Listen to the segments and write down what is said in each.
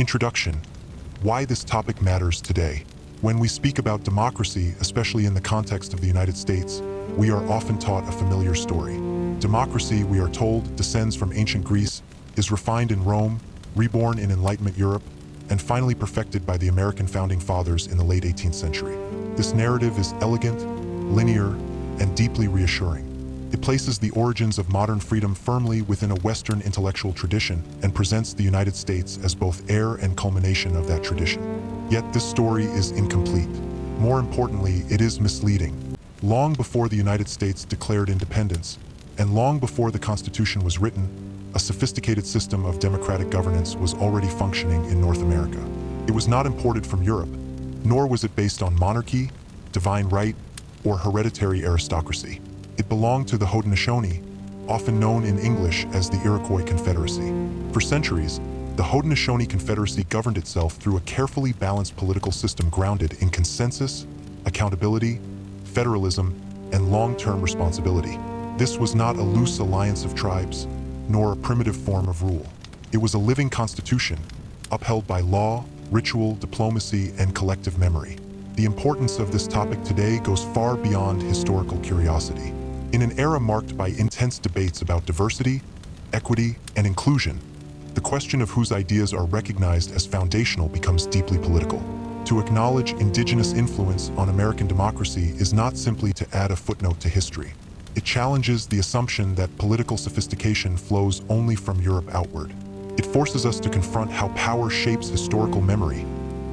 Introduction: why this topic matters today. When we speak about democracy, especially in the context of the United States, we are often taught a familiar story. Democracy, we are told, descends from ancient Greece, is refined in Rome, reborn in Enlightenment Europe, and finally perfected by the American founding fathers in the late 18th century. This narrative is elegant, linear, and deeply reassuring. It places the origins of modern freedom firmly within a Western intellectual tradition and presents the United States as both heir and culmination of that tradition. Yet this story is incomplete. More importantly, it is misleading. Long before the United States declared independence, and long before the Constitution was written, a sophisticated system of democratic governance was already functioning in North America. It was not imported from Europe, nor was it based on monarchy, divine right, or hereditary aristocracy. It belonged to the Haudenosaunee, often known in English as the Iroquois Confederacy. For centuries, the Haudenosaunee Confederacy governed itself through a carefully balanced political system grounded in consensus, accountability, federalism, and long-term responsibility. This was not a loose alliance of tribes, nor a primitive form of rule. It was a living constitution, upheld by law, ritual, diplomacy, and collective memory. The importance of this topic today goes far beyond historical curiosity. In an era marked by intense debates about diversity, equity, and inclusion, the question of whose ideas are recognized as foundational becomes deeply political. To acknowledge Indigenous influence on American democracy is not simply to add a footnote to history. It challenges the assumption that political sophistication flows only from Europe outward. It forces us to confront how power shapes historical memory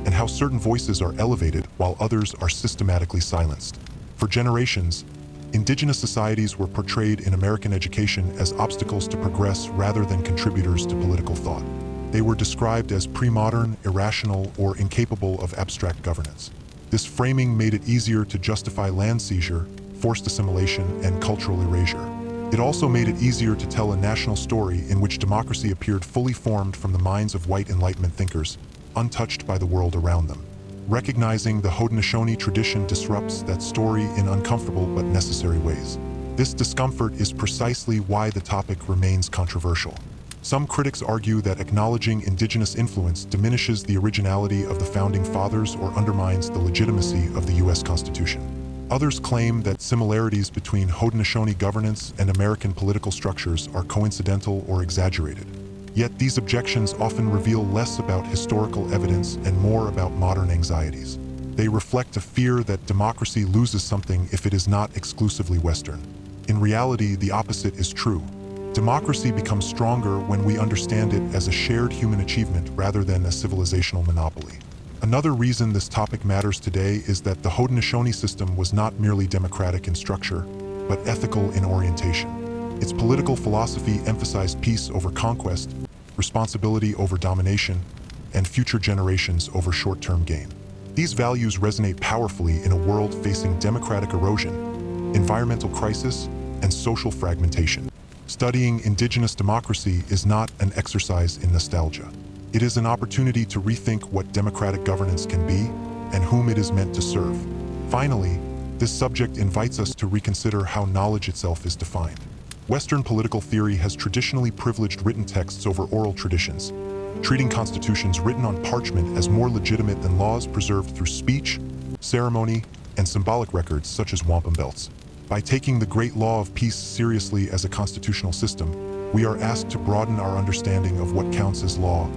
and how certain voices are elevated while others are systematically silenced. For generations, Indigenous societies were portrayed in American education as obstacles to progress rather than contributors to political thought. They were described as pre-modern, irrational, or incapable of abstract governance. This framing made it easier to justify land seizure, forced assimilation, and cultural erasure. It also made it easier to tell a national story in which democracy appeared fully formed from the minds of white Enlightenment thinkers, untouched by the world around them. Recognizing the Haudenosaunee tradition disrupts that story in uncomfortable but necessary ways. This discomfort is precisely why the topic remains controversial. Some critics argue that acknowledging Indigenous influence diminishes the originality of the Founding Fathers or undermines the legitimacy of the U.S. Constitution. Others claim that similarities between Haudenosaunee governance and American political structures are coincidental or exaggerated. Yet these objections often reveal less about historical evidence and more about modern anxieties. They reflect a fear that democracy loses something if it is not exclusively Western. In reality, the opposite is true. Democracy becomes stronger when we understand it as a shared human achievement rather than a civilizational monopoly. Another reason this topic matters today is that the Haudenosaunee system was not merely democratic in structure, but ethical in orientation. Its political philosophy emphasized peace over conquest, responsibility over domination, and future generations over short-term gain. These values resonate powerfully in a world facing democratic erosion, environmental crisis, and social fragmentation. Studying Indigenous democracy is not an exercise in nostalgia. It is an opportunity to rethink what democratic governance can be and whom it is meant to serve. Finally, this subject invites us to reconsider how knowledge itself is defined. Western political theory has traditionally privileged written texts over oral traditions, treating constitutions written on parchment as more legitimate than laws preserved through speech, ceremony, and symbolic records such as wampum belts. By taking the great law of peace seriously as a constitutional system, we are asked to broaden our understanding of what counts as law,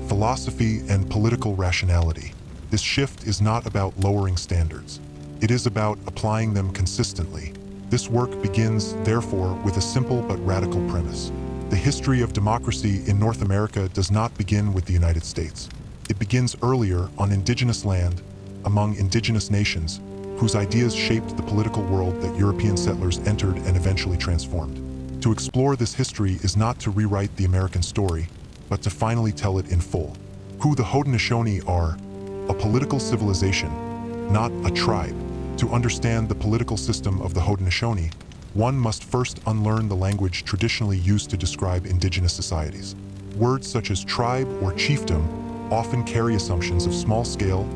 philosophy, and political rationality. This shift is not about lowering standards. It is about applying them consistently. This work begins, therefore, with a simple but radical premise. The history of democracy in North America does not begin with the United States. It begins earlier on Indigenous land, among Indigenous nations, whose ideas shaped the political world that European settlers entered and eventually transformed. To explore this history is not to rewrite the American story, but to finally tell it in full. Who the Haudenosaunee are: a political civilization, not a tribe. To understand the political system of the Haudenosaunee, one must first unlearn the language traditionally used to describe Indigenous societies. Words such as tribe or chiefdom often carry assumptions of small scale,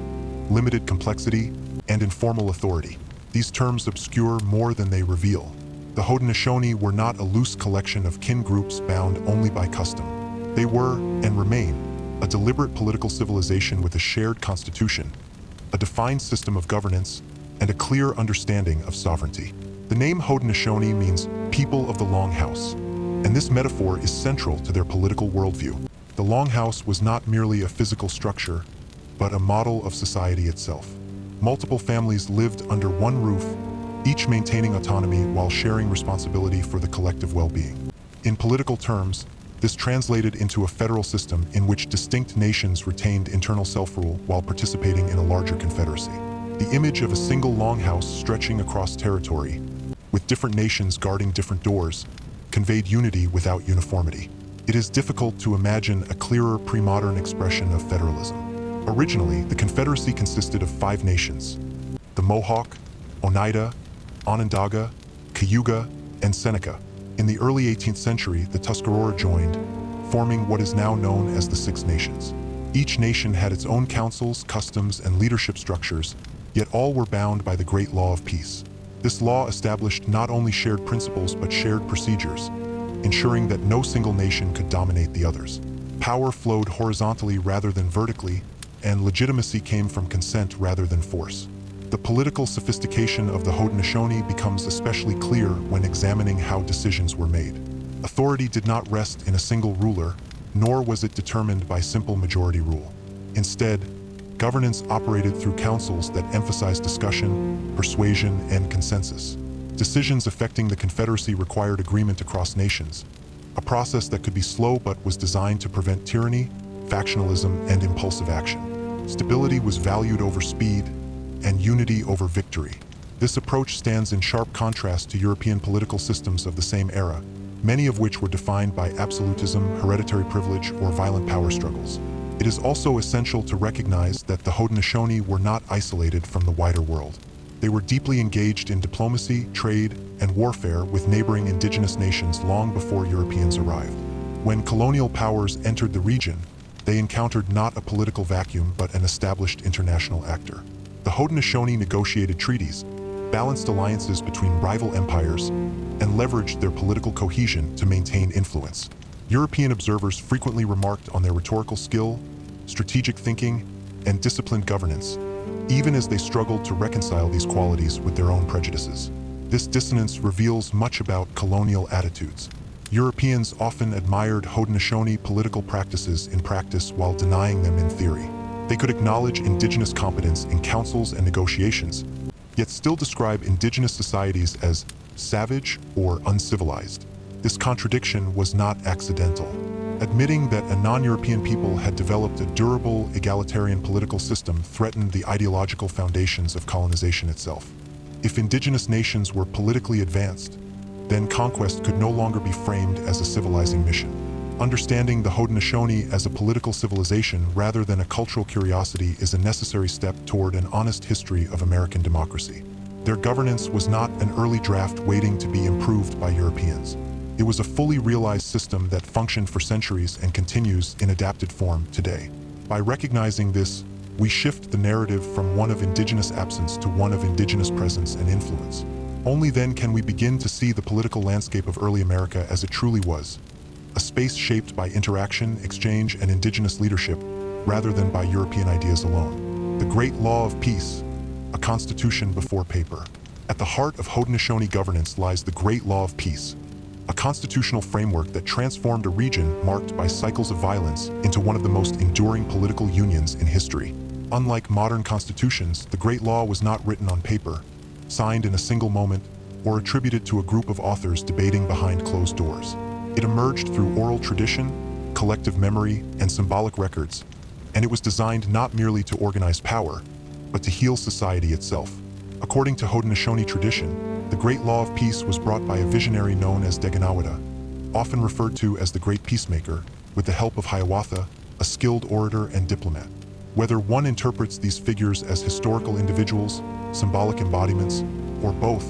limited complexity, and informal authority. These terms obscure more than they reveal. The Haudenosaunee were not a loose collection of kin groups bound only by custom. They were, and remain, a deliberate political civilization with a shared constitution, a defined system of governance, and a clear understanding of sovereignty. The name Haudenosaunee means people of the Longhouse, and this metaphor is central to their political worldview. The Longhouse was not merely a physical structure, but a model of society itself. Multiple families lived under one roof, each maintaining autonomy while sharing responsibility for the collective well-being. In political terms, this translated into a federal system in which distinct nations retained internal self-rule while participating in a larger confederacy. The image of a single longhouse stretching across territory, with different nations guarding different doors, conveyed unity without uniformity. It is difficult to imagine a clearer pre-modern expression of federalism. Originally, the Confederacy consisted of 5 nations: the Mohawk, Oneida, Onondaga, Cayuga, and Seneca. In the early 18th century, the Tuscarora joined, forming what is now known as the Six Nations. Each nation had its own councils, customs, and leadership structures, yet all were bound by the Great Law of Peace. This law established not only shared principles but shared procedures, ensuring that no single nation could dominate the others. Power flowed horizontally rather than vertically, and legitimacy came from consent rather than force. The political sophistication of the Haudenosaunee becomes especially clear when examining how decisions were made. Authority did not rest in a single ruler, nor was it determined by simple majority rule. Instead, governance operated through councils that emphasized discussion, persuasion, and consensus. Decisions affecting the Confederacy required agreement across nations, a process that could be slow but was designed to prevent tyranny, factionalism, and impulsive action. Stability was valued over speed, and unity over victory. This approach stands in sharp contrast to European political systems of the same era, many of which were defined by absolutism, hereditary privilege, or violent power struggles. It is also essential to recognize that the Haudenosaunee were not isolated from the wider world. They were deeply engaged in diplomacy, trade, and warfare with neighboring indigenous nations long before Europeans arrived. When colonial powers entered the region, they encountered not a political vacuum but an established international actor. The Haudenosaunee negotiated treaties, balanced alliances between rival empires, and leveraged their political cohesion to maintain influence. European observers frequently remarked on their rhetorical skill, strategic thinking, and disciplined governance, even as they struggled to reconcile these qualities with their own prejudices. This dissonance reveals much about colonial attitudes. Europeans often admired Haudenosaunee political practices in practice while denying them in theory. They could acknowledge indigenous competence in councils and negotiations, yet still describe indigenous societies as savage or uncivilized. This contradiction was not accidental. Admitting that a non-European people had developed a durable, egalitarian political system threatened the ideological foundations of colonization itself. If indigenous nations were politically advanced, then conquest could no longer be framed as a civilizing mission. Understanding the Haudenosaunee as a political civilization rather than a cultural curiosity is a necessary step toward an honest history of American democracy. Their governance was not an early draft waiting to be improved by Europeans. It was a fully realized system that functioned for centuries and continues in adapted form today. By recognizing this, we shift the narrative from one of indigenous absence to one of indigenous presence and influence. Only then can we begin to see the political landscape of early America as it truly was, a space shaped by interaction, exchange, and indigenous leadership, rather than by European ideas alone. The Great Law of Peace, a constitution before paper. At the heart of Haudenosaunee governance lies the Great Law of Peace, a constitutional framework that transformed a region marked by cycles of violence into one of the most enduring political unions in history. Unlike modern constitutions, the Great Law was not written on paper, signed in a single moment, or attributed to a group of authors debating behind closed doors. It emerged through oral tradition, collective memory, and symbolic records, and it was designed not merely to organize power, but to heal society itself. According to Haudenosaunee tradition, the Great Law of Peace was brought by a visionary known as Deganawida, often referred to as the Great Peacemaker, with the help of Hiawatha, a skilled orator and diplomat. Whether one interprets these figures as historical individuals, symbolic embodiments, or both,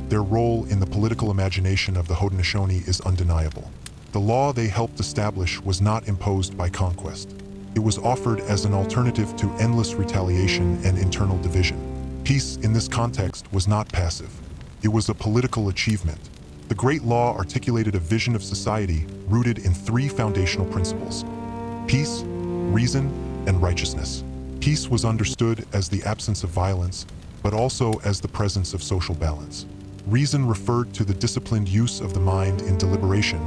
their role in the political imagination of the Haudenosaunee is undeniable. The law they helped establish was not imposed by conquest. It was offered as an alternative to endless retaliation and internal division. Peace in this context was not passive. It was a political achievement. The Great Law articulated a vision of society rooted in 3 foundational principles: peace, reason, and righteousness. Peace was understood as the absence of violence, but also as the presence of social balance. Reason referred to the disciplined use of the mind in deliberation,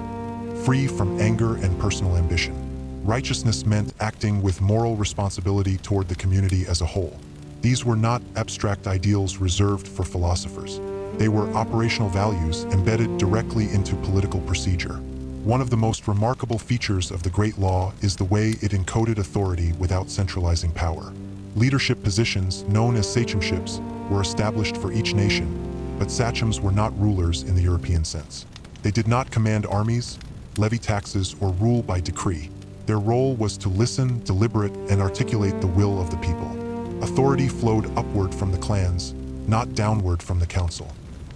free from anger and personal ambition. Righteousness meant acting with moral responsibility toward the community as a whole. These were not abstract ideals reserved for philosophers. They were operational values embedded directly into political procedure. One of the most remarkable features of the Great Law is the way it encoded authority without centralizing power. Leadership positions, known as sachems, were established for each nation, but sachems were not rulers in the European sense. They did not command armies, levy taxes, or rule by decree. Their role was to listen, deliberate, and articulate the will of the people. Authority flowed upward from the clans, not downward from the council.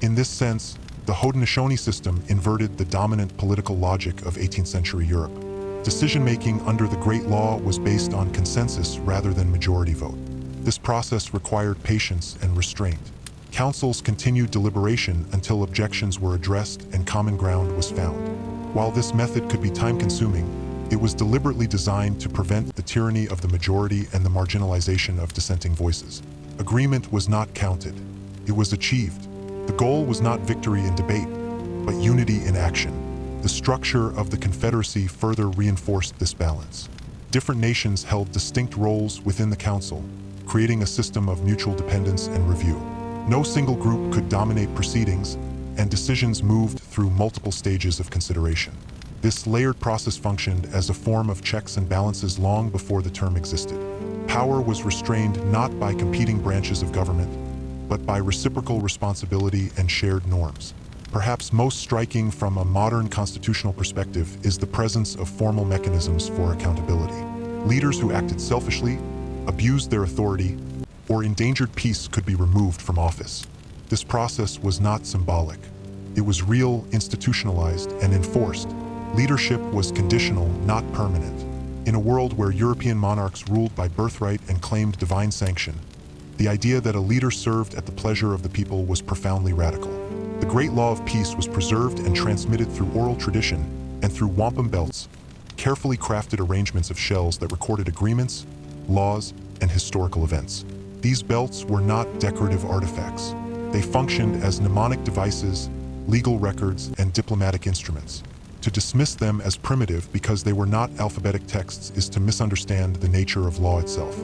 In this sense, the Haudenosaunee system inverted the dominant political logic of 18th century Europe. Decision-making under the Great Law was based on consensus rather than majority vote. This process required patience and restraint. Councils continued deliberation until objections were addressed and common ground was found. While this method could be time-consuming, it was deliberately designed to prevent the tyranny of the majority and the marginalization of dissenting voices. Agreement was not counted. It was achieved. The goal was not victory in debate, but unity in action. The structure of the Confederacy further reinforced this balance. Different nations held distinct roles within the council, creating a system of mutual dependence and review. No single group could dominate proceedings, and decisions moved through multiple stages of consideration. This layered process functioned as a form of checks and balances long before the term existed. Power was restrained not by competing branches of government, but by reciprocal responsibility and shared norms. Perhaps most striking from a modern constitutional perspective is the presence of formal mechanisms for accountability. Leaders who acted selfishly, abused their authority, or endangered peace could be removed from office. This process was not symbolic. It was real, institutionalized, and enforced. Leadership was conditional, not permanent. In a world where European monarchs ruled by birthright and claimed divine sanction, the idea that a leader served at the pleasure of the people was profoundly radical. The Great Law of Peace was preserved and transmitted through oral tradition and through wampum belts, carefully crafted arrangements of shells that recorded agreements, laws, and historical events. These belts were not decorative artifacts. They functioned as mnemonic devices, legal records, and diplomatic instruments. To dismiss them as primitive because they were not alphabetic texts is to misunderstand the nature of law itself.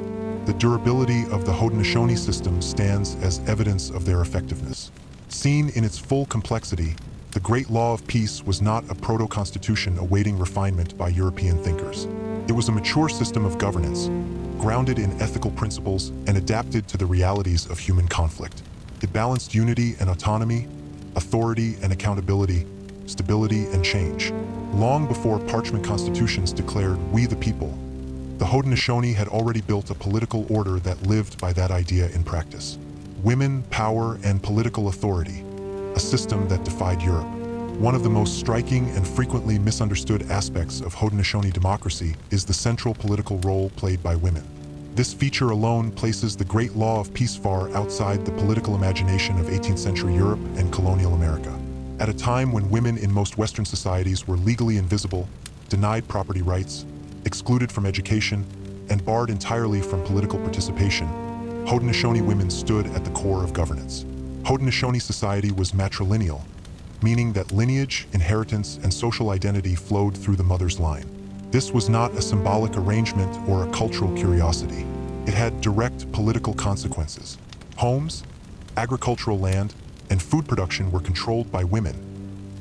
The durability of the Haudenosaunee system stands as evidence of their effectiveness. Seen in its full complexity, the Great Law of Peace was not a proto-constitution awaiting refinement by European thinkers. It was a mature system of governance, grounded in ethical principles and adapted to the realities of human conflict. It balanced unity and autonomy, authority and accountability, stability and change. Long before parchment constitutions declared "We the people," the Haudenosaunee had already built a political order that lived by that idea in practice. Women, power, and political authority, a system that defied Europe. One of the most striking and frequently misunderstood aspects of Haudenosaunee democracy is the central political role played by women. This feature alone places the Great Law of Peace far outside the political imagination of 18th century Europe and colonial America. At a time when women in most Western societies were legally invisible, denied property rights, excluded from education, and barred entirely from political participation, Haudenosaunee women stood at the core of governance. Haudenosaunee society was matrilineal, meaning that lineage, inheritance, and social identity flowed through the mother's line. This was not a symbolic arrangement or a cultural curiosity. It had direct political consequences. Homes, agricultural land, and food production were controlled by women,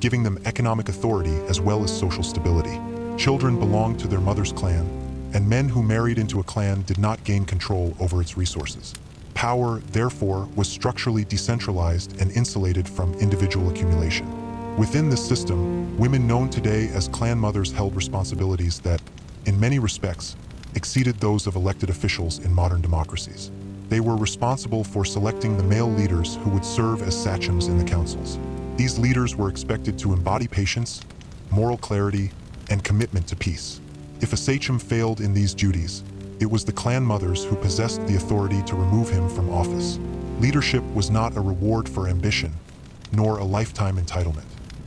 giving them economic authority as well as social stability. Children belonged to their mother's clan, and men who married into a clan did not gain control over its resources. Power, therefore, was structurally decentralized and insulated from individual accumulation. Within this system, women known today as clan mothers held responsibilities that, in many respects, exceeded those of elected officials in modern democracies. They were responsible for selecting the male leaders who would serve as sachems in the councils. These leaders were expected to embody patience, moral clarity, and commitment to peace. If a sachem failed in these duties, it was the clan mothers who possessed the authority to remove him from office. Leadership was not a reward for ambition, nor a lifetime entitlement.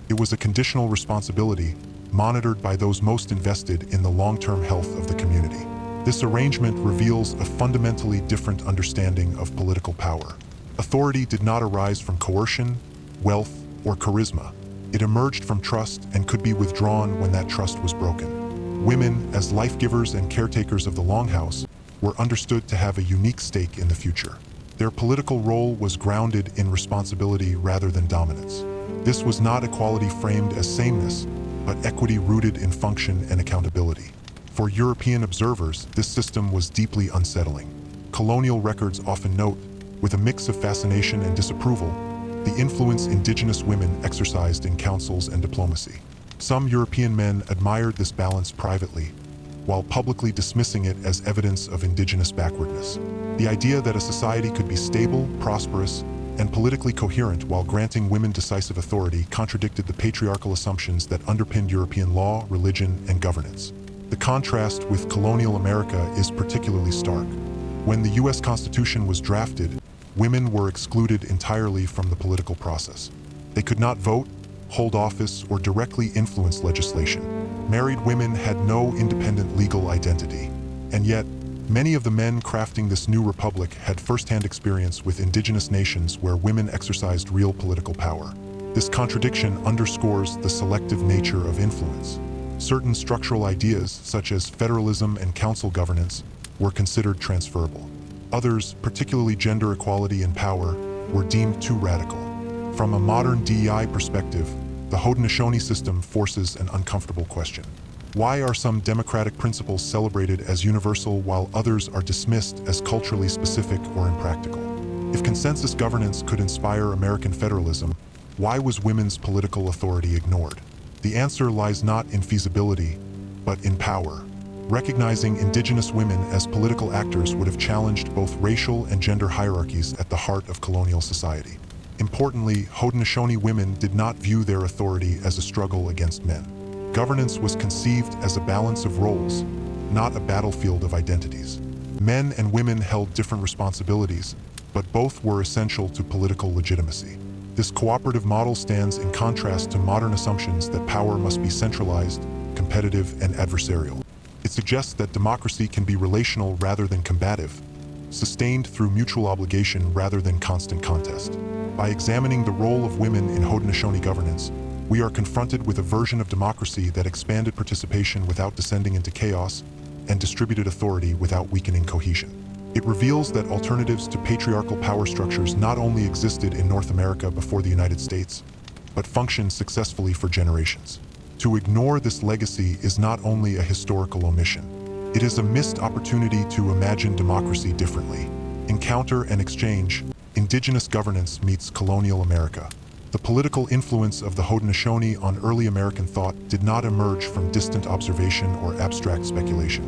It was a conditional responsibility, monitored by those most invested in the long-term health of the community. This arrangement reveals a fundamentally different understanding of political power. Authority did not arise from coercion, wealth, or charisma. It emerged from trust and could be withdrawn when that trust was broken. Women, as life-givers and caretakers of the Longhouse, were understood to have a unique stake in the future. Their political role was grounded in responsibility rather than dominance. This was not equality framed as sameness, but equity rooted in function and accountability. For European observers, this system was deeply unsettling. Colonial records often note, with a mix of fascination and disapproval, the influence Indigenous women exercised in councils and diplomacy. Some European men admired this balance privately, while publicly dismissing it as evidence of Indigenous backwardness. The idea that a society could be stable, prosperous, and politically coherent while granting women decisive authority contradicted the patriarchal assumptions that underpinned European law, religion, and governance. The contrast with colonial America is particularly stark. When the U.S. Constitution was drafted, women were excluded entirely from the political process. They could not vote, hold office, or directly influence legislation. Married women had no independent legal identity. And yet, many of the men crafting this new republic had first-hand experience with indigenous nations where women exercised real political power. This contradiction underscores the selective nature of influence. Certain structural ideas, such as federalism and council governance, were considered transferable. Others, particularly gender equality and power, were deemed too radical. From a modern DEI perspective, the Haudenosaunee system forces an uncomfortable question. Why are some democratic principles celebrated as universal while others are dismissed as culturally specific or impractical? If consensus governance could inspire American federalism, why was women's political authority ignored? The answer lies not in feasibility, but in power. Recognizing Indigenous women as political actors would have challenged both racial and gender hierarchies at the heart of colonial society. Importantly, Haudenosaunee women did not view their authority as a struggle against men. Governance was conceived as a balance of roles, not a battlefield of identities. Men and women held different responsibilities, but both were essential to political legitimacy. This cooperative model stands in contrast to modern assumptions that power must be centralized, competitive, and adversarial. It suggests that democracy can be relational rather than combative, sustained through mutual obligation rather than constant contest. By examining the role of women in Haudenosaunee governance, we are confronted with a version of democracy that expanded participation without descending into chaos and distributed authority without weakening cohesion. It reveals that alternatives to patriarchal power structures not only existed in North America before the United States, but functioned successfully for generations. To ignore this legacy is not only a historical omission, it is a missed opportunity to imagine democracy differently. Encounter and exchange, Indigenous governance meets colonial America. The political influence of the Haudenosaunee on early American thought did not emerge from distant observation or abstract speculation.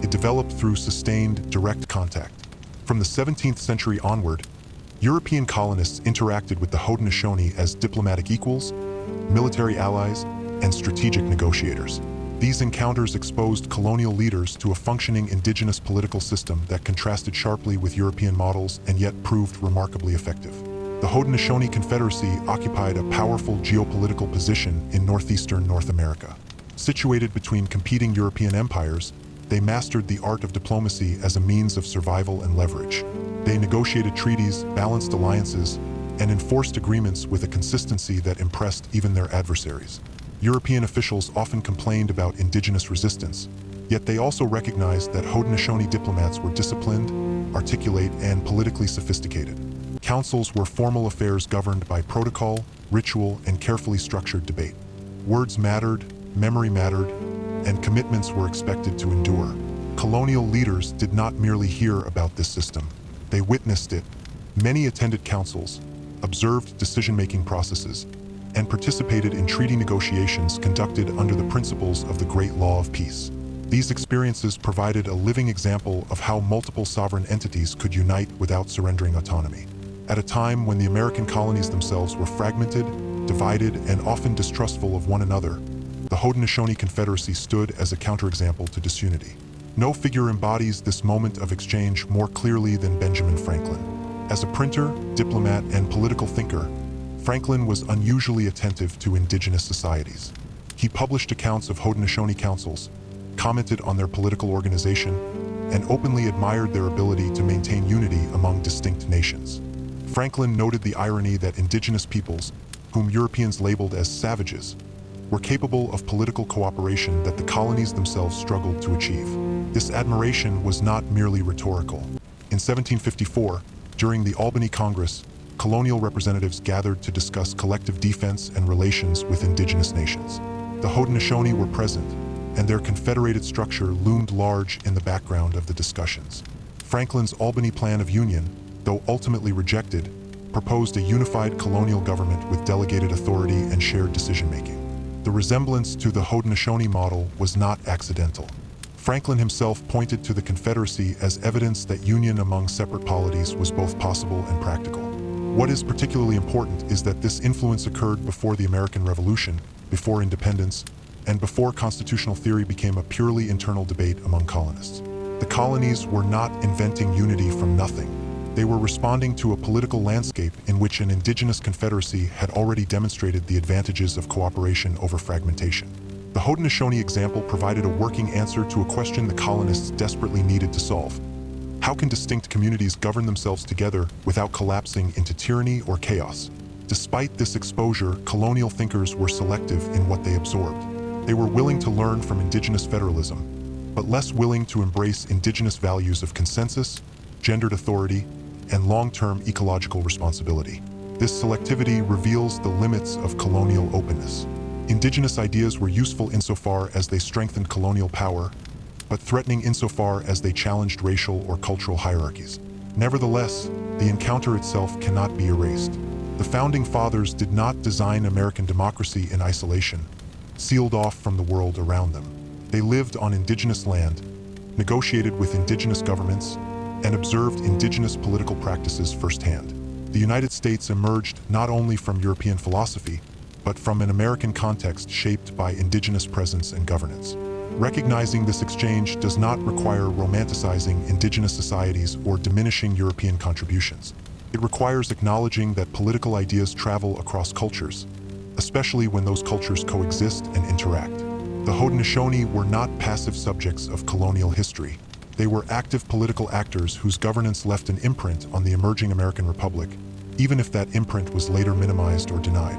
It developed through sustained, direct contact. From the 17th century onward, European colonists interacted with the Haudenosaunee as diplomatic equals, military allies, and strategic negotiators. These encounters exposed colonial leaders to a functioning indigenous political system that contrasted sharply with European models and yet proved remarkably effective. The Haudenosaunee Confederacy occupied a powerful geopolitical position in northeastern North America. Situated between competing European empires, they mastered the art of diplomacy as a means of survival and leverage. They negotiated treaties, balanced alliances, and enforced agreements with a consistency that impressed even their adversaries. European officials often complained about indigenous resistance, yet they also recognized that Haudenosaunee diplomats were disciplined, articulate, and politically sophisticated. Councils were formal affairs governed by protocol, ritual, and carefully structured debate. Words mattered, memory mattered, and commitments were expected to endure. Colonial leaders did not merely hear about this system, they witnessed it. Many attended councils, observed decision-making processes, and participated in treaty negotiations conducted under the principles of the Great Law of Peace. These experiences provided a living example of how multiple sovereign entities could unite without surrendering autonomy. At a time when the American colonies themselves were fragmented, divided, and often distrustful of one another, the Haudenosaunee Confederacy stood as a counterexample to disunity. No figure embodies this moment of exchange more clearly than Benjamin Franklin. As a printer, diplomat, and political thinker, Franklin was unusually attentive to indigenous societies. He published accounts of Haudenosaunee councils, commented on their political organization, and openly admired their ability to maintain unity among distinct nations. Franklin noted the irony that indigenous peoples, whom Europeans labeled as savages, were capable of political cooperation that the colonies themselves struggled to achieve. This admiration was not merely rhetorical. In 1754, during the Albany Congress, colonial representatives gathered to discuss collective defense and relations with indigenous nations. The Haudenosaunee were present, and their confederated structure loomed large in the background of the discussions. Franklin's Albany Plan of Union, though ultimately rejected, proposed a unified colonial government with delegated authority and shared decision-making. The resemblance to the Haudenosaunee model was not accidental. Franklin himself pointed to the Confederacy as evidence that union among separate polities was both possible and practical. What is particularly important is that this influence occurred before the American Revolution, before independence, and before constitutional theory became a purely internal debate among colonists. The colonies were not inventing unity from nothing. They were responding to a political landscape in which an indigenous confederacy had already demonstrated the advantages of cooperation over fragmentation. The Haudenosaunee example provided a working answer to a question the colonists desperately needed to solve. How can distinct communities govern themselves together without collapsing into tyranny or chaos? Despite this exposure, colonial thinkers were selective in what they absorbed. They were willing to learn from indigenous federalism, but less willing to embrace indigenous values of consensus, gendered authority, and long-term ecological responsibility. This selectivity reveals the limits of colonial openness. Indigenous ideas were useful insofar as they strengthened colonial power, but threatening insofar as they challenged racial or cultural hierarchies. Nevertheless, the encounter itself cannot be erased. The Founding Fathers did not design American democracy in isolation, sealed off from the world around them. They lived on indigenous land, negotiated with indigenous governments, and observed indigenous political practices firsthand. The United States emerged not only from European philosophy, but from an American context shaped by indigenous presence and governance. Recognizing this exchange does not require romanticizing indigenous societies or diminishing European contributions. It requires acknowledging that political ideas travel across cultures, especially when those cultures coexist and interact. The Haudenosaunee were not passive subjects of colonial history. They were active political actors whose governance left an imprint on the emerging American Republic, even if that imprint was later minimized or denied.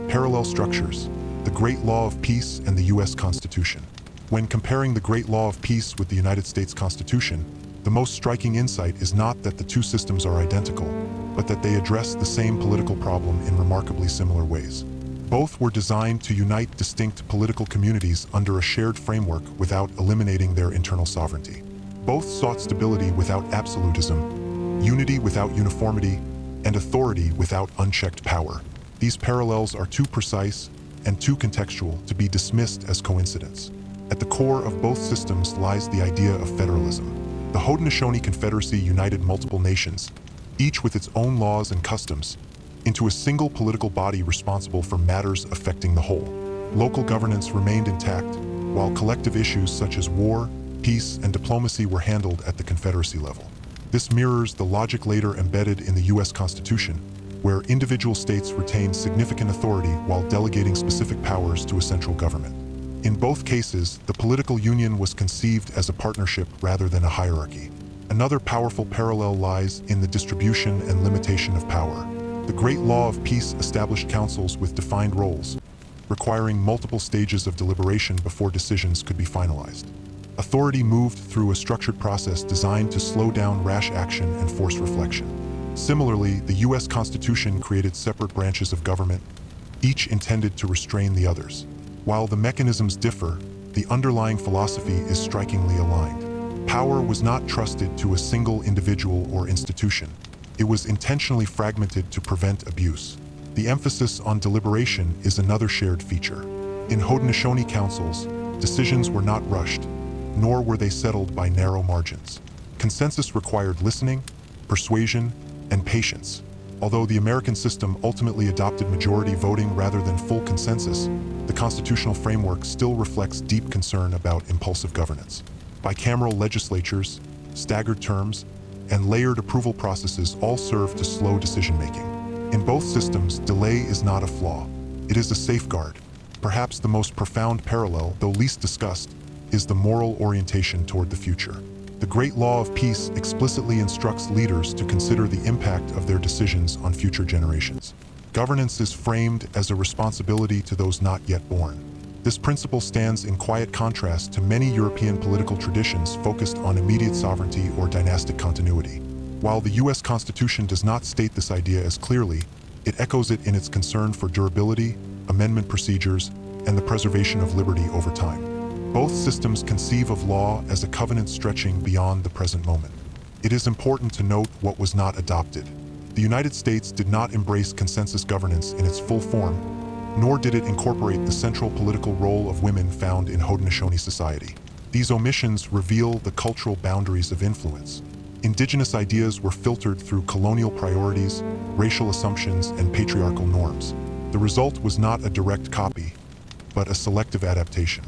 Parallel structures, the Great Law of Peace and the U.S. Constitution. When comparing the Great Law of Peace with the United States Constitution, the most striking insight is not that the two systems are identical, but that they address the same political problem in remarkably similar ways. Both were designed to unite distinct political communities under a shared framework without eliminating their internal sovereignty. Both sought stability without absolutism, unity without uniformity, and authority without unchecked power. These parallels are too precise and too contextual to be dismissed as coincidence. At the core of both systems lies the idea of federalism. The Haudenosaunee Confederacy united multiple nations, each with its own laws and customs, into a single political body responsible for matters affecting the whole. Local governance remained intact, while collective issues such as war, peace, and diplomacy were handled at the Confederacy level. This mirrors the logic later embedded in the U.S. Constitution, where individual states retained significant authority while delegating specific powers to a central government. In both cases, the political union was conceived as a partnership rather than a hierarchy. Another powerful parallel lies in the distribution and limitation of power. The Great Law of Peace established councils with defined roles, requiring multiple stages of deliberation before decisions could be finalized. Authority moved through a structured process designed to slow down rash action and force reflection. Similarly, the U.S. Constitution created separate branches of government, each intended to restrain the others. While the mechanisms differ, the underlying philosophy is strikingly aligned. Power was not trusted to a single individual or institution. It was intentionally fragmented to prevent abuse. The emphasis on deliberation is another shared feature. In Haudenosaunee councils, decisions were not rushed, nor were they settled by narrow margins. Consensus required listening, persuasion, and patience. Although the American system ultimately adopted majority voting rather than full consensus, the constitutional framework still reflects deep concern about impulsive governance. Bicameral legislatures, staggered terms, and layered approval processes all serve to slow decision-making. In both systems, delay is not a flaw. It is a safeguard. Perhaps the most profound parallel, though least discussed, is the moral orientation toward the future. The Great Law of Peace explicitly instructs leaders to consider the impact of their decisions on future generations. Governance is framed as a responsibility to those not yet born. This principle stands in quiet contrast to many European political traditions focused on immediate sovereignty or dynastic continuity. While the U.S. Constitution does not state this idea as clearly, it echoes it in its concern for durability, amendment procedures, and the preservation of liberty over time. Both systems conceive of law as a covenant stretching beyond the present moment. It is important to note what was not adopted. The United States did not embrace consensus governance in its full form, nor did it incorporate the central political role of women found in Haudenosaunee society. These omissions reveal the cultural boundaries of influence. Indigenous ideas were filtered through colonial priorities, racial assumptions, and patriarchal norms. The result was not a direct copy, but a selective adaptation.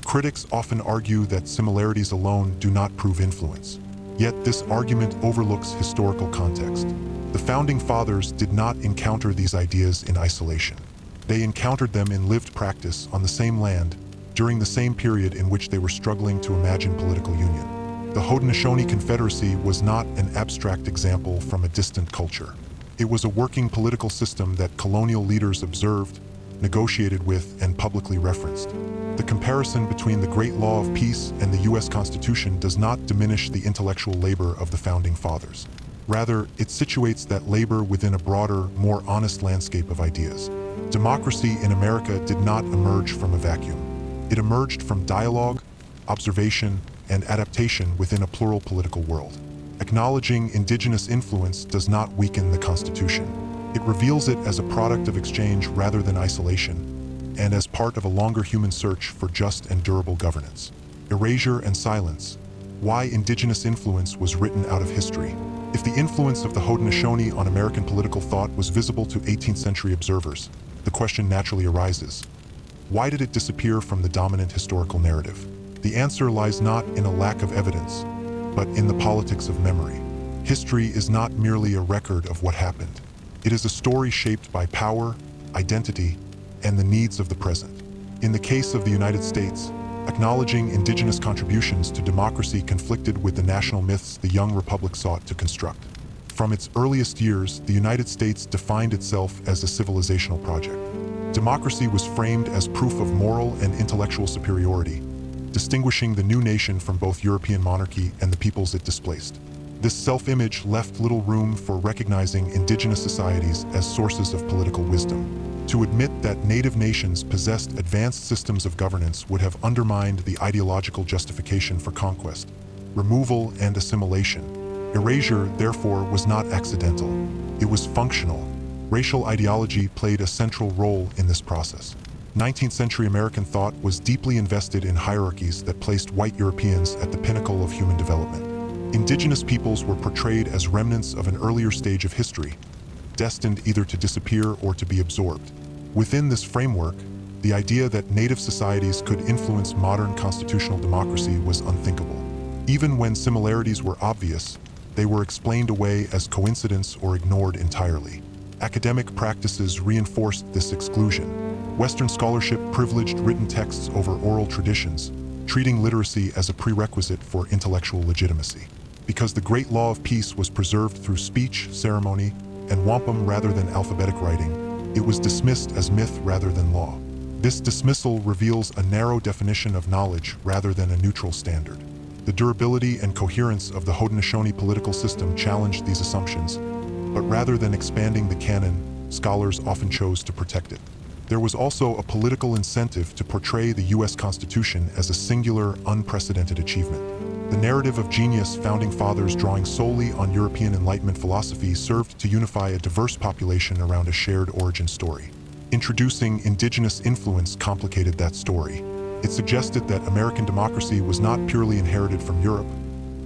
Critics often argue that similarities alone do not prove influence. Yet this argument overlooks historical context. The Founding Fathers did not encounter these ideas in isolation. They encountered them in lived practice on the same land during the same period in which they were struggling to imagine political union. The Haudenosaunee Confederacy was not an abstract example from a distant culture. It was a working political system that colonial leaders observed, negotiated with, and publicly referenced. The comparison between the Great Law of Peace and the U.S. Constitution does not diminish the intellectual labor of the Founding Fathers. Rather, it situates that labor within a broader, more honest landscape of ideas. Democracy in America did not emerge from a vacuum. It emerged from dialogue, observation, and adaptation within a plural political world. Acknowledging indigenous influence does not weaken the Constitution. It reveals it as a product of exchange rather than isolation, and as part of a longer human search for just and durable governance. Erasure and silence. Why indigenous influence was written out of history. If the influence of the Haudenosaunee on American political thought was visible to 18th century observers, the question naturally arises: why did it disappear from the dominant historical narrative? The answer lies not in a lack of evidence, but in the politics of memory. History is not merely a record of what happened. It is a story shaped by power, identity, and the needs of the present. In the case of the United States, acknowledging indigenous contributions to democracy conflicted with the national myths the young republic sought to construct. From its earliest years, the United States defined itself as a civilizational project. Democracy was framed as proof of moral and intellectual superiority, distinguishing the new nation from both European monarchy and the peoples it displaced. This self-image left little room for recognizing indigenous societies as sources of political wisdom. To admit that native nations possessed advanced systems of governance would have undermined the ideological justification for conquest, removal, and assimilation. Erasure, therefore, was not accidental. It was functional. Racial ideology played a central role in this process. 19th century American thought was deeply invested in hierarchies that placed white Europeans at the pinnacle of human development. Indigenous peoples were portrayed as remnants of an earlier stage of history, destined either to disappear or to be absorbed. Within this framework, the idea that native societies could influence modern constitutional democracy was unthinkable. Even when similarities were obvious, they were explained away as coincidence or ignored entirely. Academic practices reinforced this exclusion. Western scholarship privileged written texts over oral traditions, treating literacy as a prerequisite for intellectual legitimacy. Because the Great Law of Peace was preserved through speech, ceremony, and wampum rather than alphabetic writing, it was dismissed as myth rather than law. This dismissal reveals a narrow definition of knowledge rather than a neutral standard. The durability and coherence of the Haudenosaunee political system challenged these assumptions, but rather than expanding the canon, scholars often chose to protect it. There was also a political incentive to portray the U.S. Constitution as a singular, unprecedented achievement. The narrative of genius Founding Fathers drawing solely on European Enlightenment philosophy served to unify a diverse population around a shared origin story. Introducing indigenous influence complicated that story. It suggested that American democracy was not purely inherited from Europe,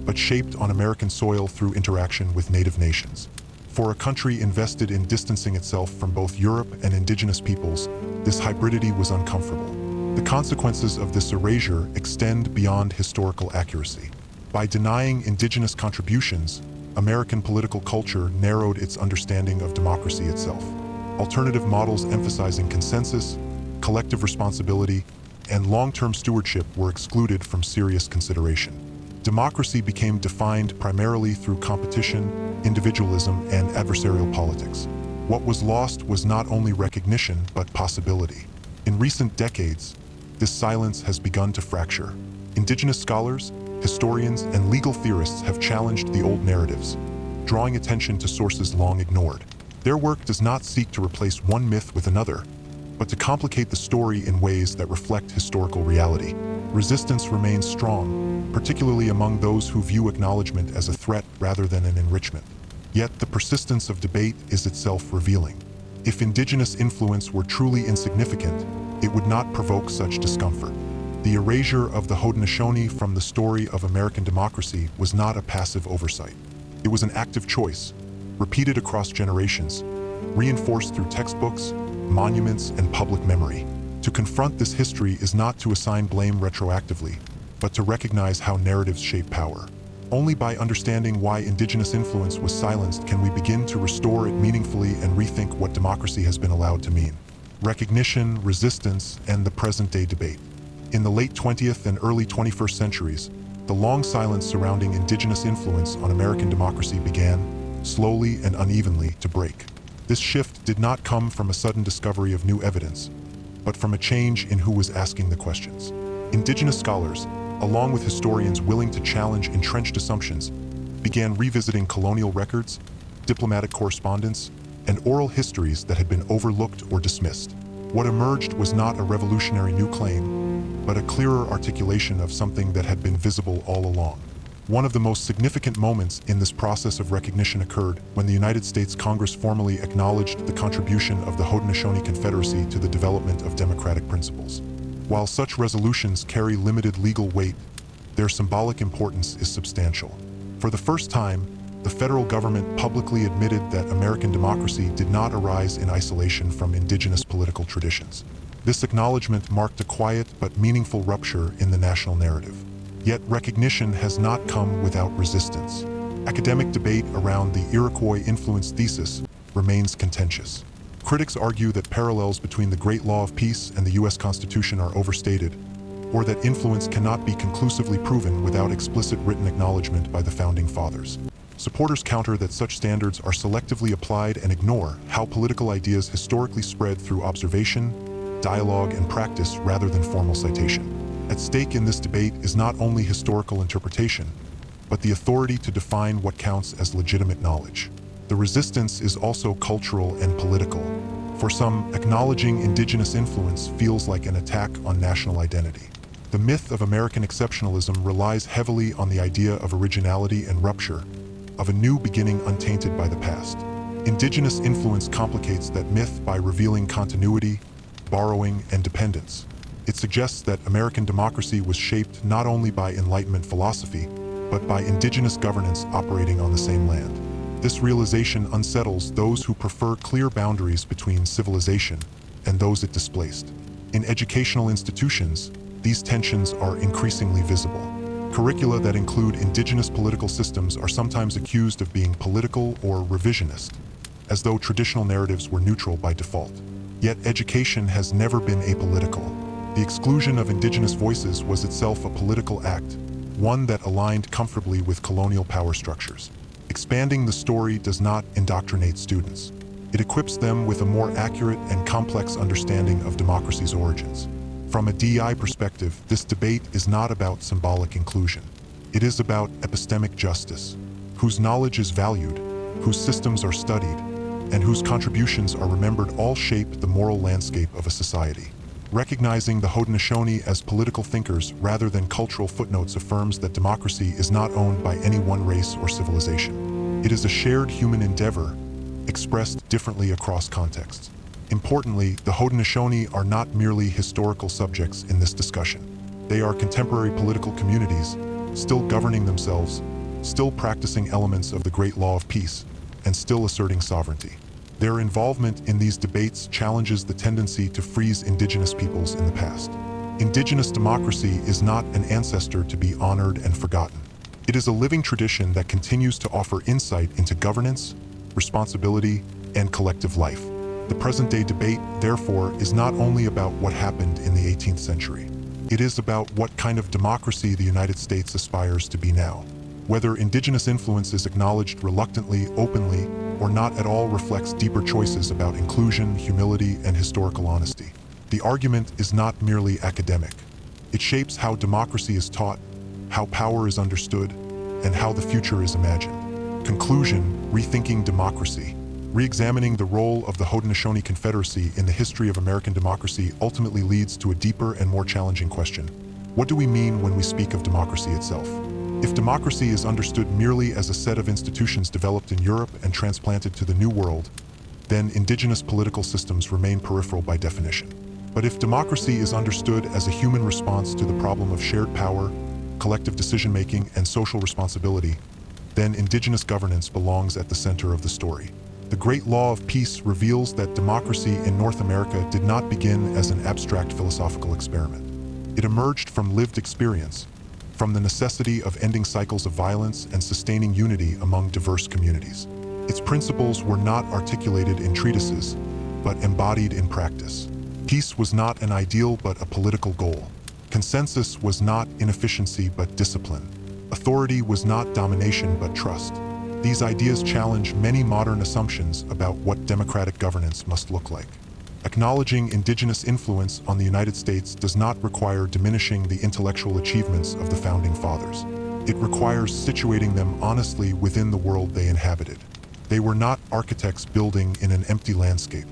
but shaped on American soil through interaction with native nations. For a country invested in distancing itself from both Europe and indigenous peoples, this hybridity was uncomfortable. The consequences of this erasure extend beyond historical accuracy. By denying indigenous contributions, American political culture narrowed its understanding of democracy itself. Alternative models emphasizing consensus, collective responsibility, and long-term stewardship were excluded from serious consideration. Democracy became defined primarily through competition, individualism, and adversarial politics. What was lost was not only recognition, but possibility. In recent decades, this silence has begun to fracture. Indigenous scholars, historians, and legal theorists have challenged the old narratives, drawing attention to sources long ignored. Their work does not seek to replace one myth with another, but to complicate the story in ways that reflect historical reality. Resistance remains strong, particularly among those who view acknowledgement as a threat rather than an enrichment. Yet the persistence of debate is itself revealing. If Indigenous influence were truly insignificant, it would not provoke such discomfort. The erasure of the Haudenosaunee from the story of American democracy was not a passive oversight. It was an active choice, repeated across generations, reinforced through textbooks, monuments, and public memory. To confront this history is not to assign blame retroactively, but to recognize how narratives shape power. Only by understanding why Indigenous influence was silenced can we begin to restore it meaningfully and rethink what democracy has been allowed to mean. Recognition, resistance, and the present-day debate. In the late 20th and early 21st centuries, the long silence surrounding Indigenous influence on American democracy began, slowly and unevenly, to break. This shift did not come from a sudden discovery of new evidence, but from a change in who was asking the questions. Indigenous scholars, along with historians willing to challenge entrenched assumptions, began revisiting colonial records, diplomatic correspondence, and oral histories that had been overlooked or dismissed. What emerged was not a revolutionary new claim, but a clearer articulation of something that had been visible all along. One of the most significant moments in this process of recognition occurred when the United States Congress formally acknowledged the contribution of the Haudenosaunee Confederacy to the development of democratic principles. While such resolutions carry limited legal weight, their symbolic importance is substantial. For the first time, the federal government publicly admitted that American democracy did not arise in isolation from indigenous political traditions. This acknowledgement marked a quiet but meaningful rupture in the national narrative. Yet recognition has not come without resistance. Academic debate around the Iroquois influence thesis remains contentious. Critics argue that parallels between the Great Law of Peace and the U.S. Constitution are overstated, or that influence cannot be conclusively proven without explicit written acknowledgement by the Founding Fathers. Supporters counter that such standards are selectively applied and ignore how political ideas historically spread through observation, dialogue, and practice rather than formal citation. At stake in this debate is not only historical interpretation, but the authority to define what counts as legitimate knowledge. The resistance is also cultural and political. For some, acknowledging Indigenous influence feels like an attack on national identity. The myth of American exceptionalism relies heavily on the idea of originality and rupture, of a new beginning untainted by the past. Indigenous influence complicates that myth by revealing continuity, borrowing, and dependence. It suggests that American democracy was shaped not only by Enlightenment philosophy, but by indigenous governance operating on the same land. This realization unsettles those who prefer clear boundaries between civilization and those it displaced. In educational institutions, these tensions are increasingly visible. Curricula that include indigenous political systems are sometimes accused of being political or revisionist, as though traditional narratives were neutral by default. Yet education has never been apolitical. The exclusion of indigenous voices was itself a political act, one that aligned comfortably with colonial power structures. Expanding the story does not indoctrinate students. It equips them with a more accurate and complex understanding of democracy's origins. From a DI perspective, this debate is not about symbolic inclusion. It is about epistemic justice, whose knowledge is valued, whose systems are studied, and whose contributions are remembered all shape the moral landscape of a society. Recognizing the Haudenosaunee as political thinkers rather than cultural footnotes affirms that democracy is not owned by any one race or civilization. It is a shared human endeavor, expressed differently across contexts. Importantly, the Haudenosaunee are not merely historical subjects in this discussion. They are contemporary political communities, still governing themselves, still practicing elements of the Great Law of Peace, and still asserting sovereignty. Their involvement in these debates challenges the tendency to freeze indigenous peoples in the past. Indigenous democracy is not an ancestor to be honored and forgotten. It is a living tradition that continues to offer insight into governance, responsibility, and collective life. The present-day debate, therefore, is not only about what happened in the 18th century, It is about what kind of democracy the United States aspires to be now. Whether indigenous influence is acknowledged reluctantly, openly, or not at all reflects deeper choices about inclusion, humility, and historical honesty. The argument is not merely academic. It shapes how democracy is taught, how power is understood, and how the future is imagined. Conclusion: rethinking democracy. Re-examining the role of the Haudenosaunee Confederacy in the history of American democracy ultimately leads to a deeper and more challenging question. What do we mean when we speak of democracy itself? If democracy is understood merely as a set of institutions developed in Europe and transplanted to the New World, then indigenous political systems remain peripheral by definition. But if democracy is understood as a human response to the problem of shared power, collective decision-making, and social responsibility, then indigenous governance belongs at the center of the story. The Great Law of Peace reveals that democracy in North America did not begin as an abstract philosophical experiment. It emerged from lived experience, from the necessity of ending cycles of violence and sustaining unity among diverse communities. Its principles were not articulated in treatises, but embodied in practice. Peace was not an ideal but a political goal. Consensus was not inefficiency but discipline. Authority was not domination but trust. These ideas challenge many modern assumptions about what democratic governance must look like. Acknowledging indigenous influence on the United States does not require diminishing the intellectual achievements of the Founding Fathers. It requires situating them honestly within the world they inhabited. They were not architects building in an empty landscape.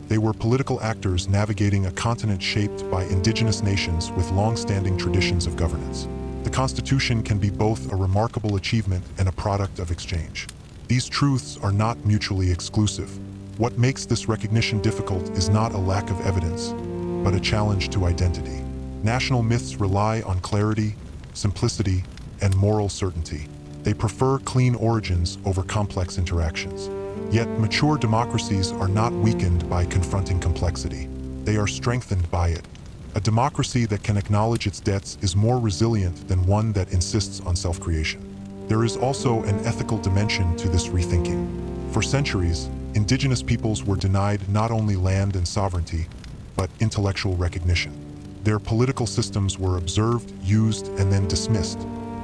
They were political actors navigating a continent shaped by indigenous nations with long-standing traditions of governance. The Constitution can be both a remarkable achievement and a product of exchange. These truths are not mutually exclusive. What makes this recognition difficult is not a lack of evidence, but a challenge to identity. National myths rely on clarity, simplicity, and moral certainty. They prefer clean origins over complex interactions. Yet mature democracies are not weakened by confronting complexity. They are strengthened by it. A democracy that can acknowledge its debts is more resilient than one that insists on self-creation. There is also an ethical dimension to this rethinking. For centuries, indigenous peoples were denied not only land and sovereignty, but intellectual recognition. Their political systems were observed, used, and then dismissed.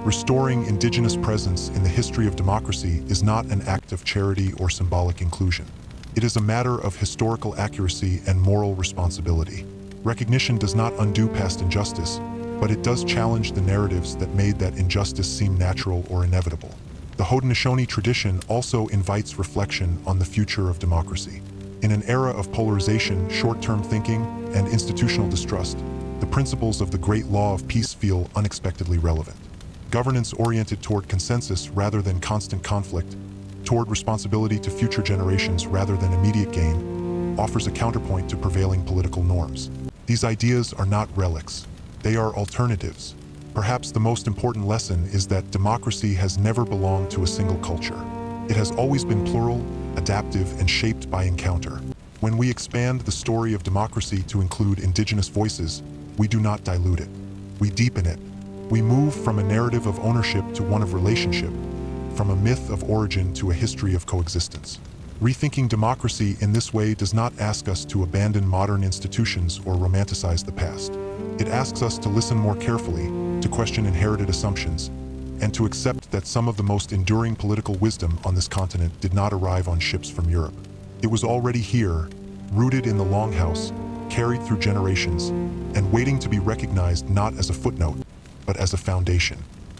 Restoring indigenous presence in the history of democracy is not an act of charity or symbolic inclusion. It is a matter of historical accuracy and moral responsibility. Recognition does not undo past injustice, but it does challenge the narratives that made that injustice seem natural or inevitable. The Haudenosaunee tradition also invites reflection on the future of democracy. In an era of polarization, short-term thinking, and institutional distrust, the principles of the Great Law of Peace feel unexpectedly relevant. Governance oriented toward consensus rather than constant conflict, toward responsibility to future generations rather than immediate gain, offers a counterpoint to prevailing political norms. These ideas are not relics. They are alternatives. Perhaps the most important lesson is that democracy has never belonged to a single culture. It has always been plural, adaptive, and shaped by encounter. When we expand the story of democracy to include indigenous voices, we do not dilute it. We deepen it. We move from a narrative of ownership to one of relationship, from a myth of origin to a history of coexistence. Rethinking democracy in this way does not ask us to abandon modern institutions or romanticize the past. It asks us to listen more carefully, to question inherited assumptions, and to accept that some of the most enduring political wisdom on this continent did not arrive on ships from Europe. It was already here, rooted in the Longhouse, carried through generations, and waiting to be recognized not as a footnote, but as a foundation.